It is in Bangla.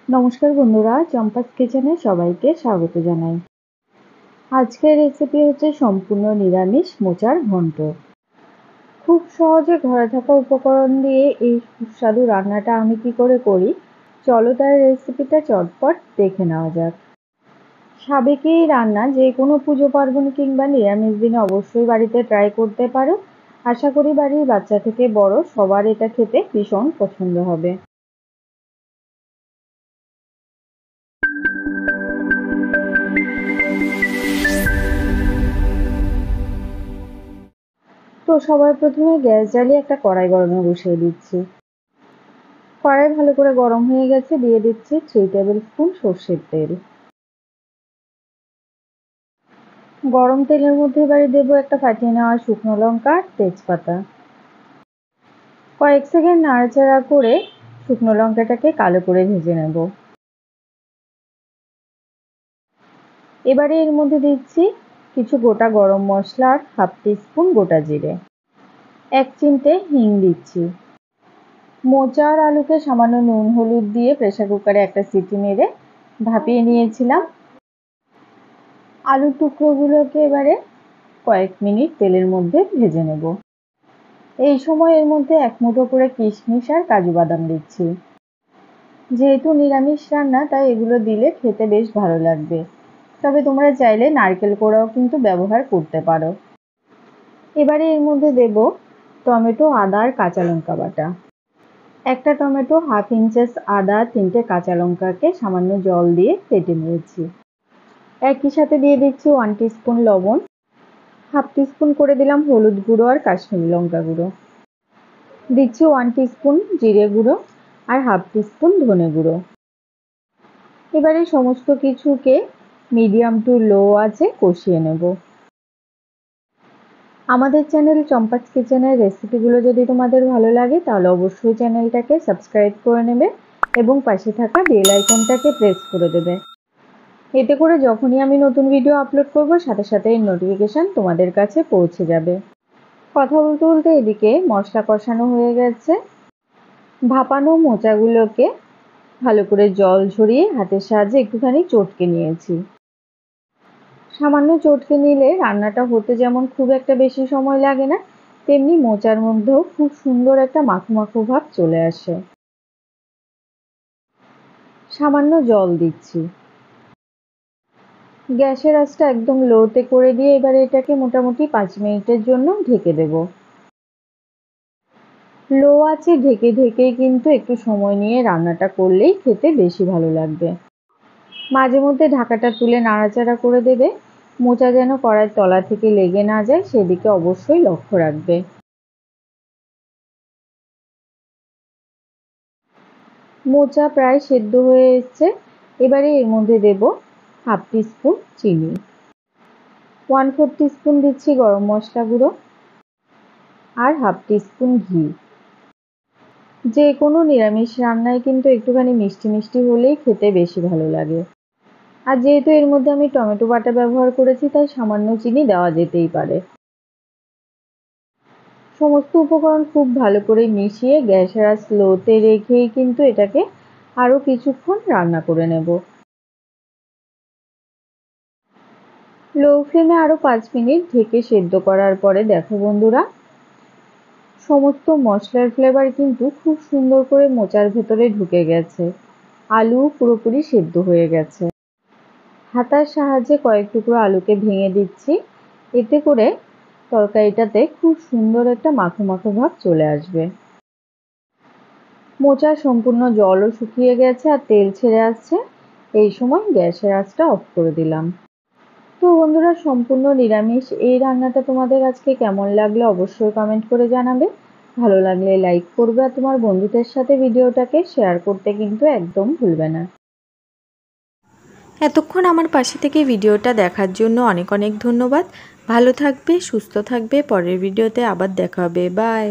নমস্কার বন্ধুরা, চম্পাস কিচেনে সবাইকে স্বাগত জানাই। আজকের রেসিপি হচ্ছে সম্পূর্ণ নিরামিষ মোচার ঘন্ট। খুব সহজে ঘরে থাকা উপকরণ দিয়ে এই সুস্বাদু রান্নাটা আমি কি করে করি, চলো তার রেসিপিটা চটপট দেখে নেওয়া যাক। সাবেকি এই রান্না যে কোনো পুজো পার্বণ কিংবা নিরামিষ দিনে অবশ্যই বাড়িতে ট্রাই করতে পারো। আশা করি বাড়ির বাচ্চা থেকে বড় সবার এটা খেতে ভীষণ পছন্দ হবে। তো সবার প্রথমে গ্যাস জ্বালিয়ে একটা কড়াই গরমে বসিয়ে দিচ্ছি। কড়াই ভালো করে গরম হয়ে গেছে, দিয়ে দিচ্ছি 3 টেবিল স্পুন সর্ষের তেল। গরম তেলের মধ্যে এবারে দেবো একটা ফাটিয়ে নেওয়া শুকনো লঙ্কা আর তেজপাতা। কয়েক সেকেন্ড নাড়াচাড়া করে শুকনো লঙ্কাটাকে কালো করে ভেজে নেব। এবারে এর মধ্যে দিচ্ছি কিছু গোটা গরম মশলা আর হাফ টিস্পুন গোটা জিরে, 1 চিমটে হিং দিচ্ছি। মোচা আর আলুকে সামান্য নুন হলুদ দিয়ে প্রেসার কুকারে একটা সিটি মেরে ভাপিয়ে নিয়েছিলাম। আলুর টুকরোগুলোকে এবারে কয়েক মিনিট তেলের মধ্যে ভেজে নেব। এই সময় এর মধ্যে 1 মুঠো করে কিশমিশ আর কাজু বাদাম দিচ্ছি। যেহেতু নিরামিষ রান্না তাই এগুলো দিলে খেতে বেশ ভালো লাগবে, তবে তোমরা চাইলে নারকেল কোড়াও কিন্তু ব্যবহার করতে পারো। এবারে এর মধ্যে দেব টমেটো, আদা আর কাঁচা লঙ্কা বাটা। একটা টমেটো, হাফ ইঞ্চেস আদা, 3টে কাঁচা লঙ্কাকে সামান্য জল দিয়ে কেটে নিয়েছি। একই সাথে দিয়ে দিচ্ছি 1 টিস্পুন লবণ, হাফ টিস্পুন করে দিলাম হলুদ গুঁড়ো আর কাশ্মীরি লঙ্কা গুঁড়ো, দিচ্ছি 1 টিস্পুন জিরে গুঁড়ো আর হাফ টিস্পুন ধনে গুঁড়ো। এবারে সমস্ত কিছুকে মিডিয়াম টু লো আঁচে কষিয়ে নেব। আমাদের চ্যানেল চম্পাস কিচেনের রেসিপিগুলো যদি তোমাদের ভালো লাগে তাহলে অবশ্যই চ্যানেলটাকে সাবস্ক্রাইব করে নেবে এবং পাশে থাকা বেল আইকনটাকে প্রেস করে দেবে। এতে করে যখনই আমি নতুন ভিডিও আপলোড করব সাথে সাথে এর নোটিফিকেশান তোমাদের কাছে পৌঁছে যাবে। কথা বলতে বলতে এদিকে মশলা কষানো হয়ে গেছে। ভাপানো মোচাগুলোকে ভালো করে জল ঝরিয়ে হাতের সাহায্যে একটুখানি চটকে নিয়েছি। সামান্য চটকে নিলে রান্নাটা হতে যেমন খুব একটা বেশি সময় লাগে না, তেমনি মোচার মধ্যেও খুব সুন্দর একটা মাখো মাখো ভাব চলে আসে। সামান্য জল দিচ্ছি। গ্যাসের আঁচটা একদম লোতে করে দিয়ে এবারে এটাকে মোটামুটি 5 মিনিটের জন্য ঢেকে দেব। লো আঁচে ঢেকে ঢেকে কিন্তু একটু সময় নিয়ে রান্নাটা করলেই খেতে বেশি ভালো লাগবে। মাঝে মধ্যে ঢাকাটা তুলে নাড়াচাড়া করে দেবে, মোচা যেন কড়াইয়ের তলা থেকে লেগে না যায় সেদিকে অবশ্যই লক্ষ্য রাখবে। মোচা প্রায় সেদ্ধ হয়ে এসছে। এবারে এর মধ্যে দেব হাফ টিস্পুন চিনি, 1/4 টিস্পুন দিচ্ছি গরম মশলা গুঁড়ো আর হাফ টিস্পুন ঘি। যে কোনো নিরামিষ রান্নায় কিন্তু একটুখানি মিষ্টি মিষ্টি হলেই খেতে বেশি ভালো লাগে। আর যেহেতু এর মধ্যে আমি টমেটো বাটা ব্যবহার করেছি তাই সামান্য চিনি দেওয়া যেতেই পারে। সমস্ত উপকরণ খুব ভালো করে মিশিয়ে গ্যাসের আঁচ স্লোতে রেখেই কিন্তু এটাকে আরও কিছুক্ষণ রান্না করে নেব। লো ফ্লেমে আরও 5 মিনিট ঢেকে সেদ্ধ করার পরে দেখো বন্ধুরা, সমস্ত মশলার ফ্লেভার কিন্তু খুব সুন্দর করে মোচার ভেতরে ঢুকে গেছে। আলু পুরোপুরি সেদ্ধ হয়ে গেছে। হাতার সাহায্যে কয়েক টুকরো আলুকে ভেঙে দিচ্ছি, এতে করে তরকারিটাতে খুব সুন্দর একটা মাখো মাখো ভাব চলে আসবে। মোচার সম্পূর্ণ জলও শুকিয়ে গেছে আর তেল ছেড়ে আসছে। এই সময় গ্যাসের আঁচটা অফ করে দিলাম। তো বন্ধুরা, সম্পূর্ণ নিরামিষ এই রান্নাটা তোমাদের আজকে কেমন লাগলো অবশ্যই কমেন্ট করে জানাবে। ভালো লাগলে লাইক করবে আর তোমার বন্ধুদের সাথে ভিডিওটাকে শেয়ার করতে কিন্তু একদম ভুলবে না। এতক্ষণ আমার পাশে থেকে ভিডিওটা দেখার জন্য অনেক অনেক ধন্যবাদ। ভালো থাকবে, সুস্থ থাকবে। পরের ভিডিওতে আবার দেখা হবে। বাই।